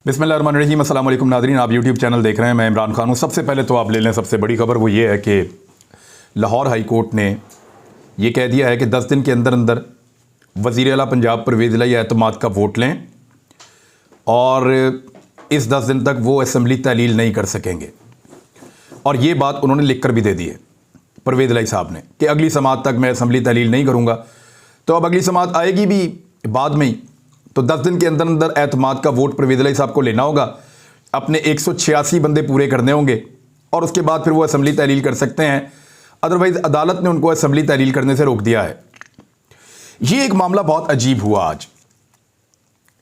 बिस्मिल्लाहिर्रहमानिर्रहीम। अस्सलाम वालेकुम नाज़रीन, आप यूट्यूब चैनल देख रहे हैं। मैं इमरान खान हूँ। सबसे पहले तो आप ले लें, सबसे बड़ी खबर वो ये है कि लाहौर हाई कोर्ट ने ये कह दिया है कि 10 दिन के अंदर अंदर वज़ीर आला पंजाब परवेज़ इलाही एतमाद का वोट लें और इस 10 दिन तक वो असम्बली तहलील नहीं कर सकेंगे। और ये बात उन्होंने लिख कर भी दे दी है परवेज़ इलाही साहब ने कि अगली समात तक मैं असम्बली तहलील नहीं करूँगा। तो अब अगली समात आएगी भी बाद में ही, तो 10 दिन के अंदर अंदर एतमाद का वोट परवेज़ इलाही साहब को लेना होगा, अपने 186 बंदे पूरे करने होंगे और उसके बाद फिर वो असम्बली तहलील कर सकते हैं। अदरवाइज़ अदालत ने उनको असम्बली तहलील करने से रोक दिया है। ये एक मामला बहुत अजीब हुआ आज।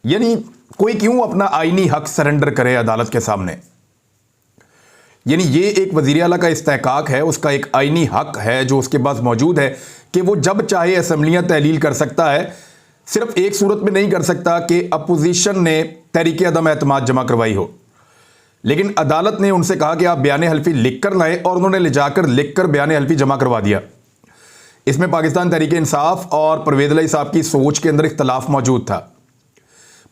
यानी कोई क्यों अपना आईनी हक सरेंडर करे अदालत के सामने। यानी ये एक वज़ीर आला का इस्तेहकाक है, उसका एक आईनी हक है जो उसके पास मौजूद है कि वो जब चाहे असम्बलियाँ तहलील कर सकता है। सिर्फ एक सूरत में नहीं कर सकता कि अपोजिशन ने तहरीक अदम एतमाद जमा करवाई हो, लेकिन अदालत ने उनसे कहा कि आप बयान हल्फी लिख कर लाएं और उन्होंने ले जाकर लिख कर बयान हल्फी जमा करवा दिया। इसमें पाकिस्तान तहरीक इंसाफ और परवेज़ इलाही साहब की सोच के अंदर इख्तलाफ मौजूद था।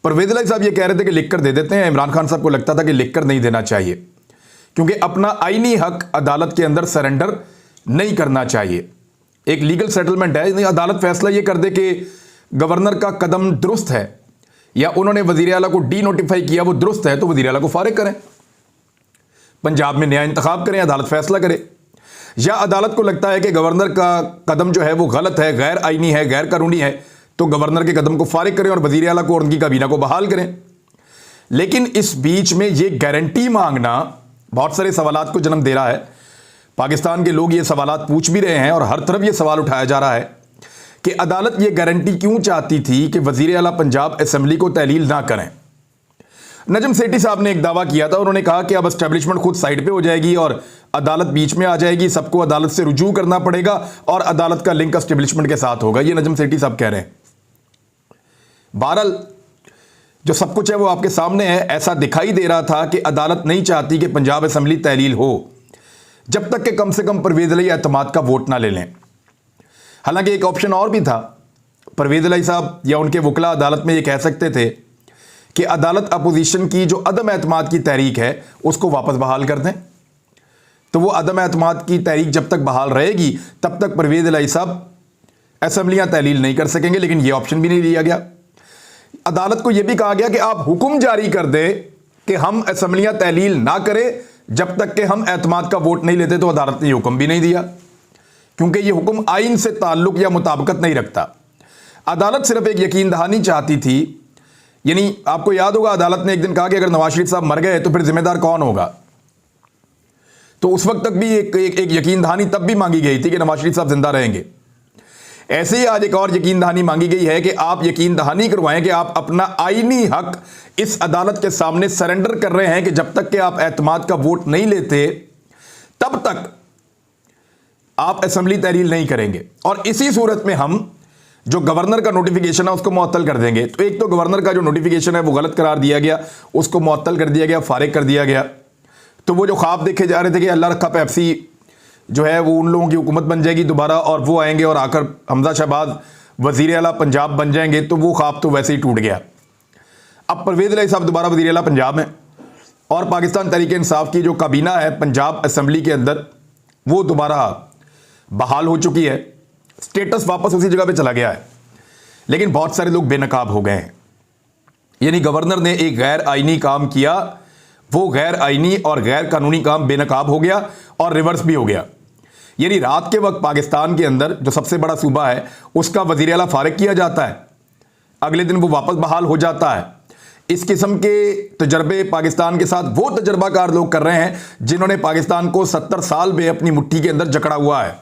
परवेज़ इलाही साहब ये कह रहे थे कि लिख कर दे देते हैं। इमरान खान साहब को लगता था कि लिख कर नहीं देना चाहिए क्योंकि अपना आईनी हक अदालत के अंदर सरेंडर नहीं करना चाहिए। एक लीगल सेटलमेंट है, अदालत फैसला ये कर दे कि गवर्नर का कदम दुरुस्त है या उन्होंने वज़ीर आला को डी नोटिफाई किया वो दुरुस्त है, तो वज़ीर आला को फारिग करें, पंजाब में नया इंतखाब करें, अदालत फैसला करे। या अदालत को लगता है कि गवर्नर का कदम जो है वो गलत है, गैर आईनी है, गैर कानूनी है, तो गवर्नर के कदम को फारिग करें और वज़ीर आला को और उनकी काबीना को बहाल करें। लेकिन इस बीच में ये गारंटी मांगना बहुत सारे सवालात को जन्म दे रहा है। पाकिस्तान के लोग ये सवालात पूछ भी रहे हैं और हर तरफ ये सवाल उठाया जा रहा है कि अदालत ये गारंटी क्यों चाहती थी कि वज़ीर आला पंजाब असम्बली को तहलील ना करें। नजम सेठी साहब ने एक दावा किया था, उन्होंने कहा कि अब एस्टेब्लिशमेंट खुद साइड पे हो जाएगी और अदालत बीच में आ जाएगी, सबको अदालत से रुजू करना पड़ेगा और अदालत का लिंक एस्टेब्लिशमेंट के साथ होगा। ये नजम सेठी साहब कह रहे हैं। बहरहाल जो सब कुछ है वो आपके सामने है। ऐसा दिखाई दे रहा था कि अदालत नहीं चाहती कि पंजाब असम्बली तहलील हो जब तक कि कम से कम परवेज़ इलाही एतमाद का वोट ना ले लें। हालांकि एक ऑप्शन और भी था, परवेज़ इलाही साहब या उनके वकला अदालत में ये कह सकते थे कि अदालत अपोजिशन की जो अदम एतमाद की तहरीक है उसको वापस बहाल कर दें। तो वो अदम एतमाद की तहरीक जब तक बहाल रहेगी तब तक परवेज़ इलाही साहब असम्बलियाँ तहलील नहीं कर सकेंगे, लेकिन ये ऑप्शन भी नहीं लिया गया। अदालत को यह भी कहा गया कि आप हुक्म जारी कर दें कि हम असम्बलियाँ तहलील ना करें जब तक कि हम एतमाद का वोट नहीं लेते। तो अदालत ने हुक्म भी नहीं दिया क्योंकि यह हुक्म आइन से ताल्लुक या मुताबिकत नहीं रखता। अदालत सिर्फ एक यकीन दहानी चाहती थी। यानी आपको याद होगा अदालत ने एक दिन कहा कि अगर नवाज शरीफ साहब मर गए तो फिर जिम्मेदार कौन होगा। तो उस वक्त तक भी एक यकीन दहानी तब भी मांगी गई थी कि नवाज शरीफ साहब जिंदा रहेंगे। ऐसे ही आज एक और यकीन दहानी मांगी गई है कि आप यकीन दहानी करवाएं कि आप अपना आईनी हक इस अदालत के सामने सरेंडर कर रहे हैं कि जब तक कि आप एतमाद का वोट नहीं लेते तब तक आप असम्बली तहलील नहीं करेंगे और इसी सूरत में हम जो गवर्नर का नोटिफिकेशन है उसको मुअत्तल कर देंगे। तो एक तो गवर्नर का जो नोटिफिकेशन है वो गलत करार दिया गया, उसको मुअत्तल कर दिया गया, फारिग कर दिया गया। तो वो जो ख्वाब देखे जा रहे थे कि अल्लाह रखा पेप्सी जो है वो उन लोगों की हुकूमत बन जाएगी दोबारा और वो आएंगे और आकर हमजा शहबाज वज़ीर आला पंजाब बन जाएंगे, तो वो ख्वाब तो वैसे ही टूट गया। अब परवेज़ इलाही साहब दोबारा वज़ीर आला पंजाब हैं और पाकिस्तान तहरीक इंसाफ की जो काबीना है पंजाब असम्बली के अंदर वो दोबारा बहाल हो चुकी है। स्टेटस वापस उसी जगह पे चला गया है, लेकिन बहुत सारे लोग बेनकाब हो गए हैं। यानी गवर्नर ने एक गैर आईनी काम किया, वो गैर आईनी और गैर कानूनी काम बेनकाब हो गया और रिवर्स भी हो गया। यानी रात के वक्त पाकिस्तान के अंदर जो सबसे बड़ा सूबा है उसका वज़ीर आला फारिग किया जाता है, अगले दिन वो वापस बहाल हो जाता है। इस किस्म के तजर्बे पाकिस्तान के साथ वो तजर्बाकार लोग कर रहे हैं जिन्होंने पाकिस्तान को 70 साल में अपनी मुट्ठी के अंदर जकड़ा हुआ है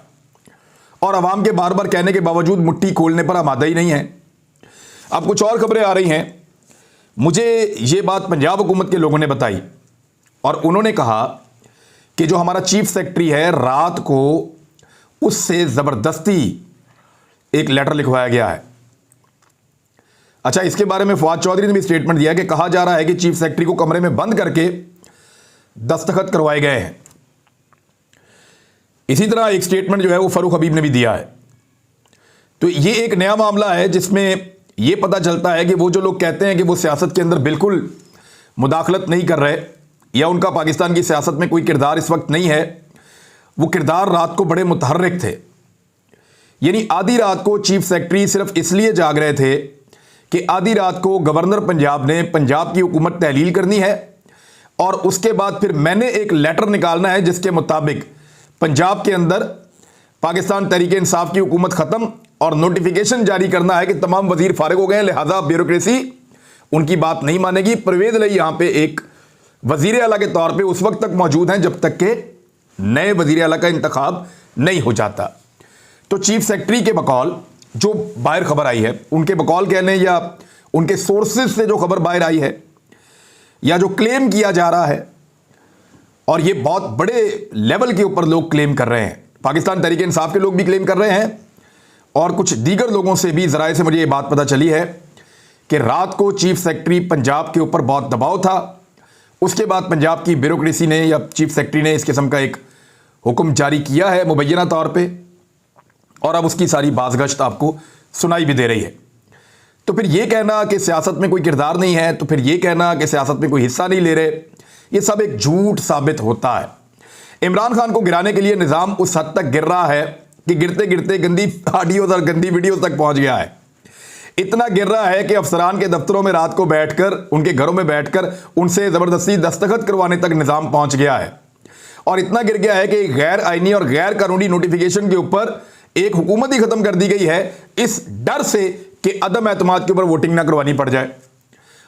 और अवाम के बार बार कहने के बावजूद मुट्ठी खोलने पर आमादा ही नहीं है। अब कुछ और खबरें आ रही हैं। मुझे ये बात पंजाब हुकूमत के लोगों ने बताई और उन्होंने कहा कि जो हमारा चीफ सेक्रेटरी है रात को उससे ज़बरदस्ती एक लेटर लिखवाया गया है। अच्छा, इसके बारे में फवाद चौधरी ने भी स्टेटमेंट दिया कि कहा जा रहा है कि चीफ सेक्रेटरी को कमरे में बंद करके दस्तखत करवाए गए हैं। इसी तरह एक स्टेटमेंट जो है वो फरूख हबीब ने भी दिया है। तो ये एक नया मामला है जिसमें ये पता चलता है कि वो जो लोग कहते हैं कि वो सियासत के अंदर बिल्कुल मुदाखलत नहीं कर रहे या उनका पाकिस्तान की सियासत में कोई किरदार इस वक्त नहीं है, वो किरदार रात को बड़े मुतहर्रिक थे। यानी आधी रात को चीफ सेक्रेटरी सिर्फ इसलिए जाग रहे थे कि आधी रात को गवर्नर पंजाब ने पंजाब की हुकूमत तहलील करनी है और उसके बाद फिर मैंने एक लेटर निकालना है जिसके मुताबिक पंजाब के अंदर पाकिस्तान तहरीक इंसाफ की हुकूमत ख़त्म और नोटिफिकेशन जारी करना है कि तमाम वजीर फारिग हो गए हैं, लिहाजा ब्यूरोक्रेसी उनकी बात नहीं मानेगी। परवेज इलाही यहां पे एक वजीर आला के तौर पे उस वक्त तक मौजूद हैं जब तक के नए वजीर आला का इंतखाब नहीं हो जाता। तो चीफ सेक्रेटरी के बकौल जो बाहर खबर आई है, उनके बकौल कहने या उनके सोर्सेज से जो खबर बाहर आई है या जो क्लेम किया जा रहा है, और ये बहुत बड़े लेवल के ऊपर लोग क्लेम कर रहे हैं, पाकिस्तान तहरीक इंसाफ के लोग भी क्लेम कर रहे हैं और कुछ दीगर लोगों से भी ज़राए से मुझे ये बात पता चली है कि रात को चीफ सेक्रेटरी पंजाब के ऊपर बहुत दबाव था। उसके बाद पंजाब की ब्यूरोक्रेसी ने या चीफ सेक्रेटरी ने इस किस्म का एक हुक्म जारी किया है मुबैना तौर पे, और अब उसकी सारी बाज़गश्त आपको सुनाई भी दे रही है। तो फिर ये कहना कि सियासत में कोई किरदार नहीं है, तो फिर ये कहना कि सियासत में कोई हिस्सा नहीं ले रहे, ये सब एक झूठ साबित होता है। इमरान खान को गिराने के लिए निज़ाम उस हद तक गिर रहा है कि गिरते गिरते गंदी ऑडियोज और गंदी वीडियोज तक पहुंच गया है। इतना गिर रहा है कि अफसरान के दफ्तरों में रात को बैठकर, उनके घरों में बैठकर उनसे ज़बरदस्ती दस्तखत करवाने तक निज़ाम पहुंच गया है। और इतना गिर गया है कि गैर आइनी और गैर कानूनी नोटिफिकेशन के ऊपर एक हुकूमत ही खत्म कर दी गई है इस डर से कि अदम एतमाद के ऊपर वोटिंग ना करवानी पड़ जाए।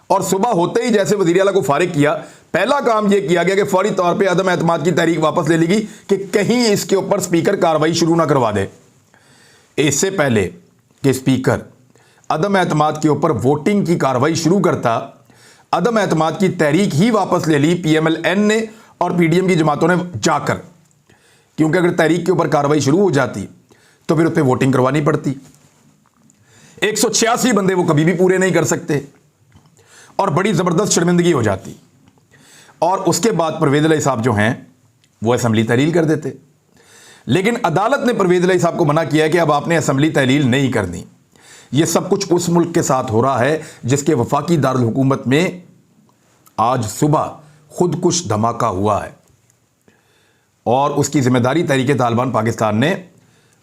और सुबह होते ही जैसे वज़ीर आला को फारिग किया, पहला काम यह किया गया कि फौरी तौर पे अदम एतमाद की तहरीक वापस ले लेगी कि कहीं इसके ऊपर स्पीकर कार्रवाई शुरू ना करवा दे। इससे पहले कि स्पीकर अदम एतमाद के ऊपर वोटिंग की कार्रवाई शुरू करता, अदम एतमाद की तहरीक ही वापस ले ली PMLN ने और PDM की जमातों ने जाकर, क्योंकि अगर तहरीक के ऊपर कार्रवाई शुरू हो जाती तो फिर उस पर वोटिंग करवानी पड़ती। 186 बंदे वो कभी भी पूरे नहीं कर सकते और बड़ी ज़बरदस्त शर्मिंदगी हो जाती। और उसके बाद परवेज इलाही साहब जो हैं वो असेंबली तहलील कर देते, लेकिन अदालत ने परवेज इलाही साहब को मना किया है कि अब आपने असेंबली तहलील नहीं करनी। ये सब कुछ उस मुल्क के साथ हो रहा है जिसके वफाकी दारुल हुकूमत में आज सुबह खुदकुश धमाका हुआ है और उसकी जिम्मेदारी तहरीक तालिबान पाकिस्तान ने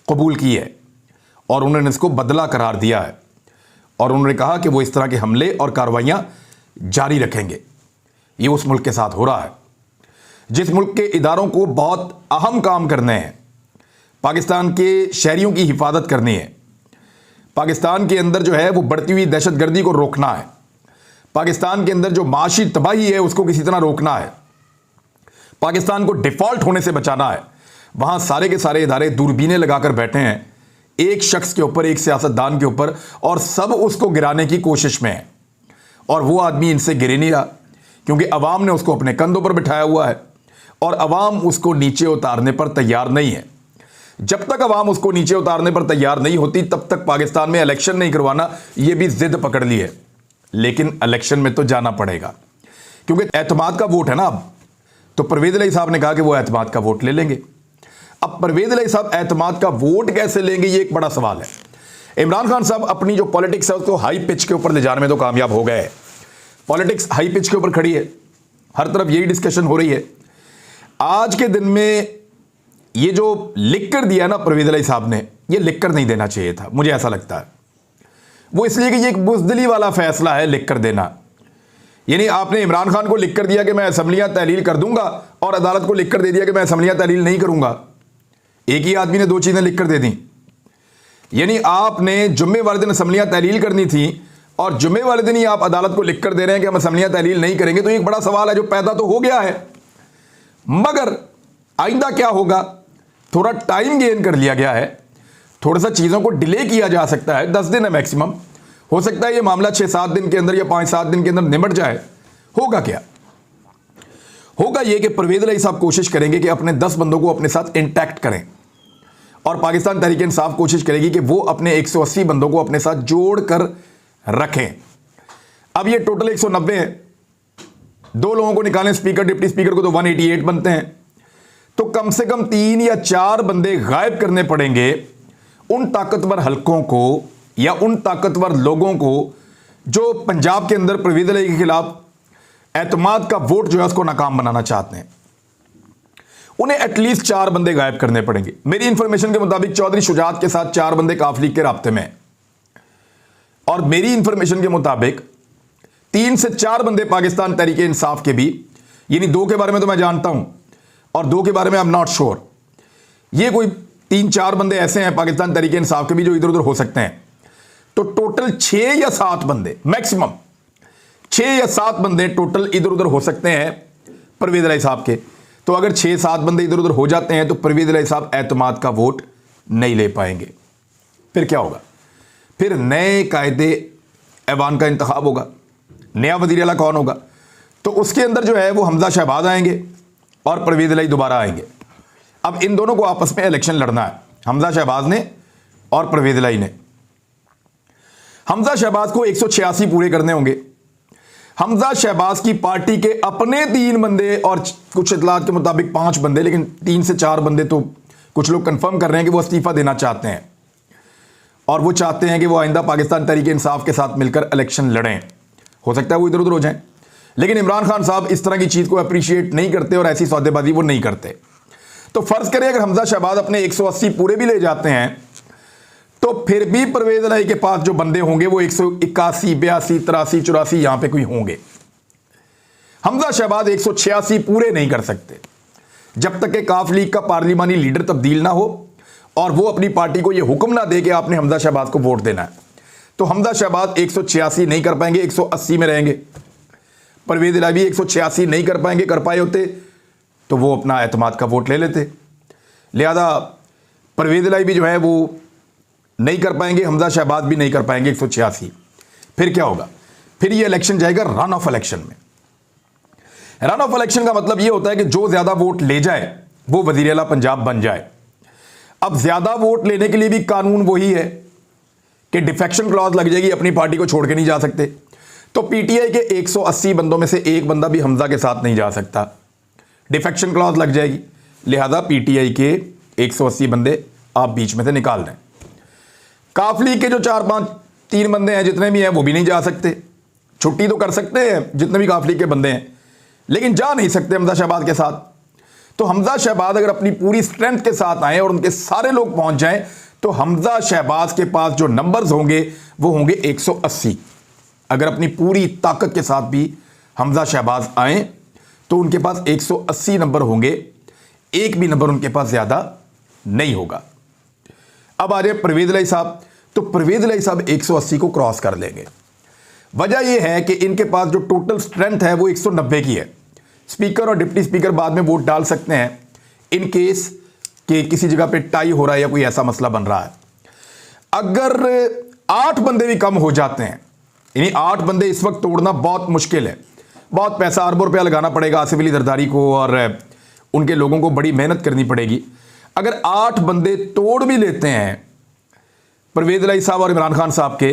कबूल की है और उन्होंने इसको बदला करार दिया है और उन्होंने कहा कि वो इस तरह के हमले और कार्रवाइयाँ जारी रखेंगे। ये उस मुल्क के साथ हो रहा है जिस मुल्क के इदारों को बहुत अहम काम करने हैं, पाकिस्तान के शहरियों की हिफाजत करनी है, पाकिस्तान के अंदर जो है वो बढ़ती हुई दहशतगर्दी को रोकना है, पाकिस्तान के अंदर जो माशी तबाही है उसको किसी तरह रोकना है, पाकिस्तान को डिफ़ॉल्ट होने से बचाना है। वहाँ सारे के सारे इदारे दूरबीनें लगाकर बैठे हैं एक शख्स के ऊपर, एक सियासतदान के ऊपर, और सब उसको गिराने की कोशिश में है। और वो आदमी इनसे गिरे नहीं रहा क्योंकि अवाम ने उसको अपने कंधों पर बिठाया हुआ है और अवाम उसको नीचे उतारने पर तैयार नहीं है। जब तक अवाम उसको नीचे उतारने पर तैयार नहीं होती तब तक पाकिस्तान में इलेक्शन नहीं करवाना, ये भी जिद पकड़ ली है। लेकिन इलेक्शन में तो जाना पड़ेगा क्योंकि एतमाद का वोट है ना अब। तो परवेज इलाही साहब ने कहा कि वो एतमाद का वोट ले लेंगे। अब परवेज इलाही साहब एतमाद का वोट कैसे लेंगे, ये एक बड़ा सवाल है। इमरान खान साहब अपनी जो पॉलिटिक्स है उसको हाई पिच के ऊपर ले जाने में तो कामयाब हो गए। पॉलिटिक्स हाई पिच के ऊपर खड़ी है, हर तरफ यही डिस्कशन हो रही है। आज के दिन में ये जो लिख कर दिया ना परवेज इलाही साहब ने, ये लिख कर नहीं देना चाहिए था, मुझे ऐसा लगता है। वो इसलिए कि ये एक बुज़दिली वाला फैसला है लिख कर देना। यानी आपने इमरान खान को लिख कर दिया कि मैं असेंबलियां तहलील कर दूंगा और अदालत को लिख कर दे दिया कि मैं असेंबलियां तहलील नहीं करूंगा। एक ही आदमी ने दो चीज़ें लिख कर दे दी। यानी आपने जुम्मे वाले दिन असेंबलियां तहलील करनी थी और जुम्मे वाले दिन ही आप अदालत को लिख कर दे रहे हैं कि हम असेंबलियां तहलील नहीं करेंगे। तो एक बड़ा सवाल है जो पैदा तो हो गया है, मगर आइंदा क्या होगा? थोड़ा टाइम गेन कर लिया गया है, थोड़ा सा चीज़ों को डिले किया जा सकता है। 10 दिन है मैक्सिमम, हो सकता है ये मामला 6-7 दिन के अंदर या 5-7 दिन के अंदर निमट जाए। होगा क्या? होगा ये कि परवेज इलाही साहब कोशिश करेंगे कि अपने 10 बंदों को अपने साथ इंटैक्ट करें और पाकिस्तान तहरीक इंसाफ कोशिश करेगी कि वो अपने 180 बंदों को अपने साथ जोड़ कर रखें। अब ये टोटल 190 है, 2 लोगों को निकालें स्पीकर डिप्टी स्पीकर को, तो 188 बनते हैं। तो कम से कम 3 या 4 बंदे गायब करने पड़ेंगे उन ताकतवर हलकों को या उन ताकतवर लोगों को जो पंजाब के अंदर परवेज इलाही के खिलाफ एतमाद का वोट जो है उसको नाकाम बनाना चाहते हैं, उन्हें एटलीस्ट 4 बंदे गायब करने पड़ेंगे। मेरी इंफॉर्मेशन के मुताबिक चौधरी शुजात के साथ 4 बंदे काफ लीग के राब्ते में हैं, और मेरी इंफॉर्मेशन के मुताबिक 3 से 4 बंदे पाकिस्तान तहरीक इंसाफ के भी, यानी 2 के बारे में तो मैं जानता हूं और 2 के बारे में आई एम नॉट श्योर, ये कोई 3-4 बंदे ऐसे हैं पाकिस्तान तहरीक इंसाफ के भी जो इधर उधर हो सकते हैं। तो टोटल 6 या 7 बंदे, मैक्सिमम 6 या 7 बंदे टोटल इधर उधर हो सकते हैं परवेज इलाही साहब के। तो अगर 6-7 बंदे इधर उधर हो जाते हैं तो परवेज इलाही साहब एतमाद का वोट नहीं ले पाएंगे। फिर क्या होगा? फिर नए कायदे ऐवान का इंतखाब होगा, नया वज़ीर आला कौन होगा? तो उसके अंदर जो है वो हमजा शहबाज आएंगे और परवेज इलाही दोबारा आएंगे। अब इन दोनों को आपस में इलेक्शन लड़ना है, हमजा शहबाज ने और परवेज इलाही ने। हमजा शहबाज को 186 पूरे करने होंगे। हमजा शहबाज की पार्टी के अपने 3 बंदे और कुछ इतलात के मुताबिक 5 बंदे, लेकिन 3 से 4 बंदे तो कुछ लोग कंफर्म कर रहे हैं कि वो इस्तीफा देना चाहते हैं और वो चाहते हैं कि वो आइंदा पाकिस्तान तहरीक इंसाफ के साथ मिलकर इलेक्शन लड़ें। हो सकता है वो इधर उधर हो जाएं, लेकिन इमरान खान साहब इस तरह की चीज़ को अप्रिशिएट नहीं करते और ऐसी सौदेबाजी वो नहीं करते। तो फर्ज करें अगर हमजा शहबाज अपने 180 पूरे भी ले जाते हैं तो फिर भी परवेज इलाही के पास जो बंदे होंगे वो 181, 82, 83, 84 यहां पे कोई होंगे। हमजा शहबाज 186 पूरे नहीं कर सकते जब तक कि काफ लीग का पार्लिमानी लीडर तब्दील ना हो और वो अपनी पार्टी को ये हुक्म ना दे कि आपने हमजा शहबाज को वोट देना है। तो हमजा शहबाज 186 नहीं कर पाएंगे, 180 में रहेंगे। परवेज इलाही भी 186 नहीं कर पाएंगे, कर पाए होते तो वो अपना एतमाद का वोट ले लेते। लिहाजा परवेज इलाही भी जो है वो नहीं कर पाएंगे, हमजा शहबाज भी नहीं कर पाएंगे 186। फिर क्या होगा? फिर ये इलेक्शन जाएगा रन ऑफ इलेक्शन में। रन ऑफ इलेक्शन का मतलब ये होता है कि जो ज्यादा वोट ले जाए वो वजीर आला पंजाब बन जाए। अब ज्यादा वोट लेने के लिए भी कानून वही है कि डिफेक्शन क्लॉज लग जाएगी, अपनी पार्टी को छोड़ के नहीं जा सकते। तो पीटीआई के 180 बंदों में से एक बंदा भी हमजा के साथ नहीं जा सकता, डिफेक्शन क्लॉज लग जाएगी। लिहाजा पीटीआई के 180 बंदे आप बीच में से निकाल दें। काफ लीग के जो 4-5-3 बंदे हैं जितने भी हैं वो भी नहीं जा सकते। छुट्टी तो कर सकते हैं जितने भी काफ लीग के बंदे हैं, लेकिन जा नहीं सकते हमजा शहबाज के साथ। तो हमजा शहबाज अगर अपनी पूरी स्ट्रेंथ के साथ आए और उनके सारे लोग पहुंच जाएं तो हमजा शहबाज के पास जो नंबर्स होंगे वो होंगे 180। अगर अपनी पूरी ताकत के साथ भी हमजा शहबाज आए तो उनके पास 180 नंबर होंगे, एक भी नंबर उनके पास ज्यादा नहीं होगा। अब आ जाए परवेज इलाही साहब, तो परवेज इलाही साहब 180 को क्रॉस कर लेंगे। वजह यह है कि इनके पास जो टोटल स्ट्रेंथ है वो 190 की है। स्पीकर और डिप्टी स्पीकर बाद में वोट डाल सकते हैं इन केस कि किसी जगह पे टाई हो रहा है या कोई ऐसा मसला बन रहा है। अगर 8 बंदे भी कम हो जाते हैं, यानी 8 बंदे इस वक्त तोड़ना बहुत मुश्किल है, बहुत पैसा अरबों रुपया लगाना पड़ेगा आसिफ अली जरदारी को और उनके लोगों को बड़ी मेहनत करनी पड़ेगी। अगर 8 बंदे तोड़ भी लेते हैं परवेज इलाही साहब और इमरान खान साहब के,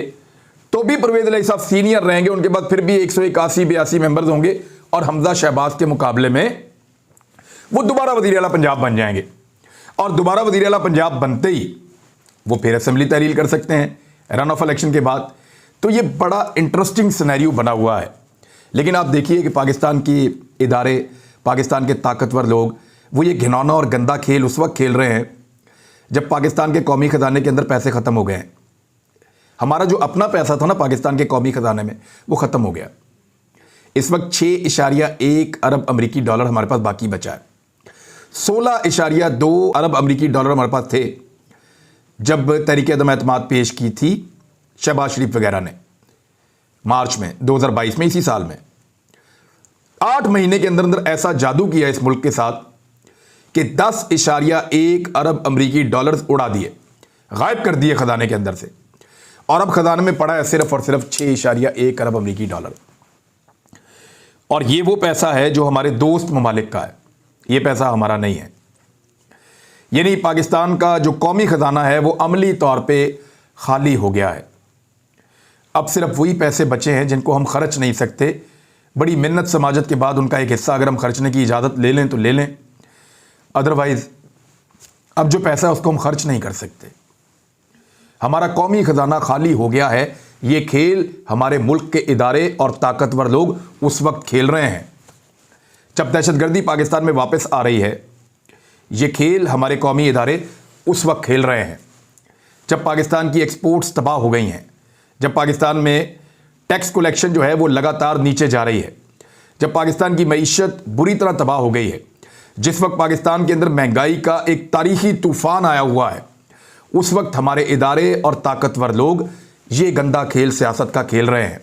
तो भी परवेज इलाही साहब सीनियर रहेंगे, उनके बाद फिर भी 181-82 मेंबर्स होंगे और हमजा शहबाज के मुकाबले में वो दोबारा वज़ीर आला पंजाब बन जाएंगे। और दोबारा वज़ीर आला पंजाब बनते ही वो फिर असेंबली तहरील कर सकते हैं रन ऑफ इलेक्शन के बाद। तो ये बड़ा इंटरेस्टिंग सिनेरियो बना हुआ है। लेकिन आप देखिए कि पाकिस्तान के इदारे, पाकिस्तान के ताकतवर लोग वो ये घिनौना और गंदा खेल उस वक्त खेल रहे हैं जब पाकिस्तान के कौमी खजाने के अंदर पैसे ख़त्म हो गए हैं। हमारा जो अपना पैसा था ना पाकिस्तान के कौमी खजाने में, वो ख़त्म हो गया। इस वक्त 6.1 अरब अमरीकी डॉलर हमारे पास बाकी बचा है। 16.2 अरब अमरीकी डॉलर हमारे पास थे जब तहरीक अदम एतमाद पेश की थी शहबाज शरीफ वगैरह ने मार्च में 2022 में, इसी साल में। 8 महीने के अंदर अंदर ऐसा जादू किया इस मुल्क के साथ कि 10.1 अरब अमरीकी डॉलर उड़ा दिए, गायब कर दिए खजाने के अंदर से। और अब खजाने में पड़ा है सिर्फ और सिर्फ 6.1 अरब अमरीकी डॉलर। और ये वो पैसा है जो हमारे दोस्त ममालिक का है, ये पैसा हमारा नहीं है। यानी पाकिस्तान का जो कौमी खजाना है वो अमली तौर पे खाली हो गया है। अब सिर्फ वही पैसे बचे हैं जिनको हम खर्च नहीं सकते। बड़ी मिन्नत समाजत के बाद उनका एक हिस्सा अगर हम खर्चने की इजाज़त ले लें तो ले लें, अदरवाइज़ अब जो पैसा है उसको हम खर्च नहीं कर सकते। हमारा कौमी ख़जाना खाली हो गया है, ये खेल हमारे मुल्क के इदारे और ताकतवर लोग उस वक्त खेल रहे हैं जब दहशतगर्दी पाकिस्तान में वापस आ रही है। ये खेल हमारे कौमी इदारे उस वक्त खेल रहे हैं जब पाकिस्तान की एक्सपोर्ट्स तबाह हो गई हैं, जब पाकिस्तान में टैक्स कलेक्शन जो है वो लगातार नीचे जा रही है, जब पाकिस्तान की मईशत बुरी तरह तबाह हो गई है, जिस वक्त पाकिस्तान के अंदर महंगाई का एक तारीखी तूफान आया हुआ है, उस वक्त हमारे इदारे और ताकतवर लोग ये गंदा खेल सियासत का खेल रहे हैं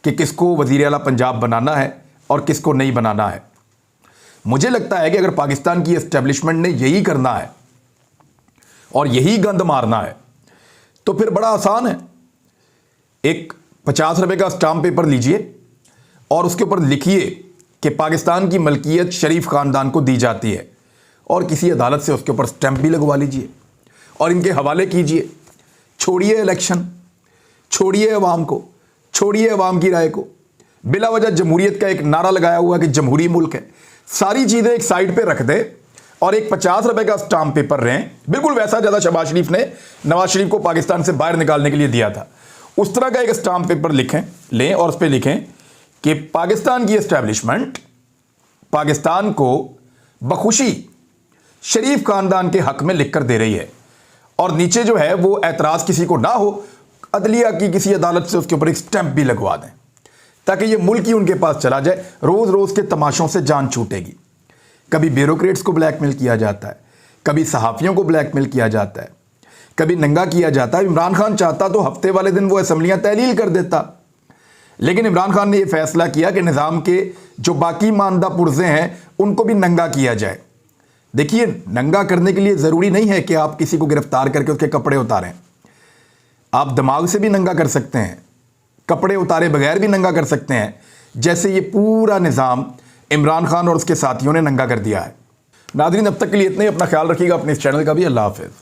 कि किसको वज़ीर आला पंजाब बनाना है और किसको नहीं बनाना है। मुझे लगता है कि अगर पाकिस्तान की एस्टेब्लिशमेंट ने यही करना है और यही गंद मारना है तो फिर बड़ा आसान है। एक 50 रुपए का स्टाम्प पेपर लीजिए और उसके ऊपर लिखिए कि पाकिस्तान की मलकियत शरीफ खानदान को दी जाती है और किसी अदालत से उसके ऊपर स्टैंप भी लगवा लीजिए और इनके हवाले कीजिए। छोड़िए इलेक्शन, छोड़िए अवाम को, छोड़िए अवाम की राय को। बिला वजह जमहूरियत का एक नारा लगाया हुआ कि जमहूरी मुल्क है, सारी चीज़ें एक साइड पे रख दे और एक 50 रुपए का स्टाम्प पेपर रहें, बिल्कुल वैसा ज़्यादा शहबाज शरीफ ने नवाज शरीफ को पाकिस्तान से बाहर निकालने के लिए दिया था, उस तरह का एक स्टाम्प पेपर लें और उस पर लिखें कि पाकिस्तान की एस्टेब्लिशमेंट पाकिस्तान को बखुशी शरीफ खानदान के हक में लिख कर दे रही है और नीचे जो है वो एतराज़ किसी को ना हो, अदलिया की किसी अदालत से उसके ऊपर एक स्टैंप भी लगवा दें ताकि ये मुल्क ही उनके पास चला जाए। रोज़ रोज़ के तमाशों से जान छूटेगी। कभी ब्यूरोक्रेट्स को ब्लैकमेल किया जाता है, कभी सहाफ़ियों को ब्लैकमेल किया जाता है, कभी नंगा किया जाता है। इमरान खान चाहता तो हफ्ते वाले दिन वो असम्बलियाँ तहलील कर देता, लेकिन इमरान खान ने यह फैसला किया कि निज़ाम के जो बाकी मानदा पुर्जे हैं उनको भी नंगा किया जाए। देखिए, नंगा करने के लिए ज़रूरी नहीं है कि आप किसी को गिरफ्तार करके उसके कपड़े उतारें, आप दिमाग से भी नंगा कर सकते हैं, कपड़े उतारे बगैर भी नंगा कर सकते हैं, जैसे ये पूरा निज़ाम इमरान खान और उसके साथियों ने नंगा कर दिया है। नाज़रीन, अब तक के लिए इतने ही। अपना ख्याल रखिएगा, अपने इस चैनल का भी। अल्लाह हाफ़िज़।